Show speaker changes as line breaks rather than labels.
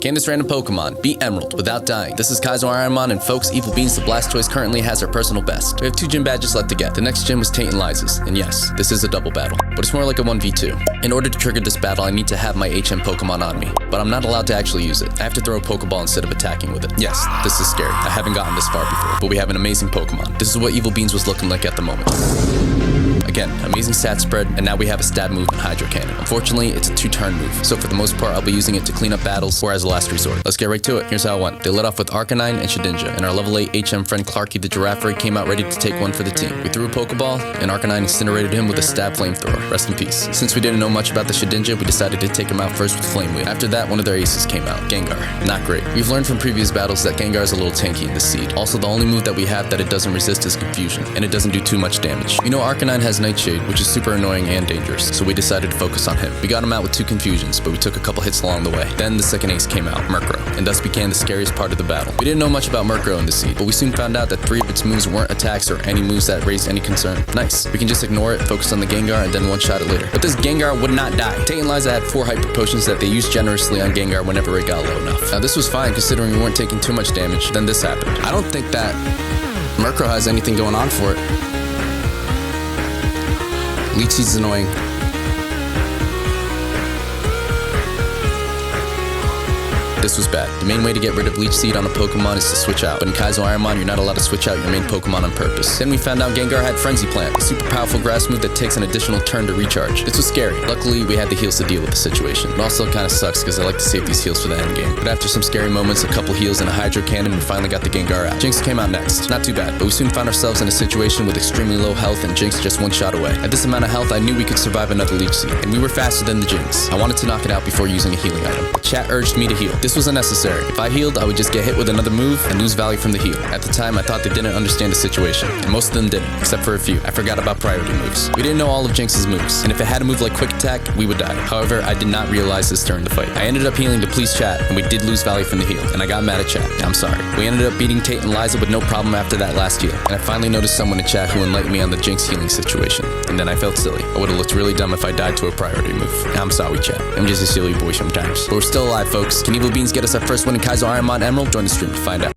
Can this random Pokemon beat Emerald without dying? This is Kaizo Ironmon, and folks, Evil Beans the Blastoise currently has her personal best. We have 2 gym badges left to get. The next gym was Tate and Liza's, and yes, this is a double battle, but it's more like a 1v2. In order to trigger this battle, I need to have my HM Pokemon on me, but I'm not allowed to actually use it. I have to throw a Pokeball instead of attacking with it. Yes, this is scary. I haven't gotten this far before, but we have an amazing Pokemon. This is what Evil Beans was looking like at the moment. Again, amazing stat spread, and now we have a stab move in Hydro Cannon. Unfortunately, it's a 2-turn move, so for the most part, I'll be using it to clean up battles or as a last resort. Let's get right to it. Here's how it went. They led off with Arcanine and Shedinja, and our level 8 HM friend Clarky the Giraffe came out ready to take one for the team. We threw a Pokeball, and Arcanine incinerated him with a stab flamethrower. Rest in peace. Since we didn't know much about the Shedinja, we decided to take him out first with Flame Wheel. After that, one of their aces came out, Gengar. Not great. We've learned from previous battles that Gengar is a little tanky in the seed. Also, the only move that we have that it doesn't resist is Confusion, and it doesn't do too much damage. We know Arcanine has Nightshade, which is super annoying and dangerous, so we decided to focus on him. We got him out with 2 Confusions, but we took a couple hits along the way. Then the second ace came out, Murkrow, and thus began the scariest part of the battle. We didn't know much about Murkrow in the seed, but we soon found out that 3 of its moves weren't attacks or any moves that raised any concern. Nice. We can just ignore it, focus on the Gengar, and then one-shot it later. But this Gengar would not die. Tate and Liza had 4 Hyper Potions that they used generously on Gengar whenever it got low enough. Now this was fine considering we weren't taking too much damage. Then this happened.
I don't think that Murkrow has anything going on for it. Leech Seed's annoying.
This was bad. The main way to get rid of Leech Seed on a Pokemon is to switch out, but in Kaizo Ironmon, you're not allowed to switch out your main Pokemon on purpose. Then we found out Gengar had Frenzy Plant, a super powerful grass move that takes an additional turn to recharge. This was scary. Luckily, we had the heals to deal with the situation. It also kind of sucks because I like to save these heals for the end game. But after some scary moments, a couple heals and a Hydro Cannon, we finally got the Gengar out. Jinx came out next. Not too bad, but we soon found ourselves in a situation with extremely low health and Jinx just one shot away. At this amount of health, I knew we could survive another Leech Seed, and we were faster than the Jinx. I wanted to knock it out before using a healing item. The chat urged me to heal. This was unnecessary. If I healed, I would just get hit with another move and lose value from the heal. At the time, I thought they didn't understand the situation, and most of them didn't, except for a few. I forgot about priority moves. We didn't know all of Jinx's moves, and if it had a move like Quick Attack, we would die. However, I did not realize this during the fight. I ended up healing to please chat, and we did lose value from the heal, and I got mad at chat. I'm sorry. We ended up beating Tate and Liza with no problem after that last heal, and I finally noticed someone in chat who enlightened me on the Jinx healing situation, and then I felt silly. I would have looked really dumb if I died to a priority move. I'm sorry, chat. I'm just a silly boy sometimes. But we're still alive, folks. Can Evil Beans get us our first win in Kaizo Ironmon Emerald? Join the stream to find out.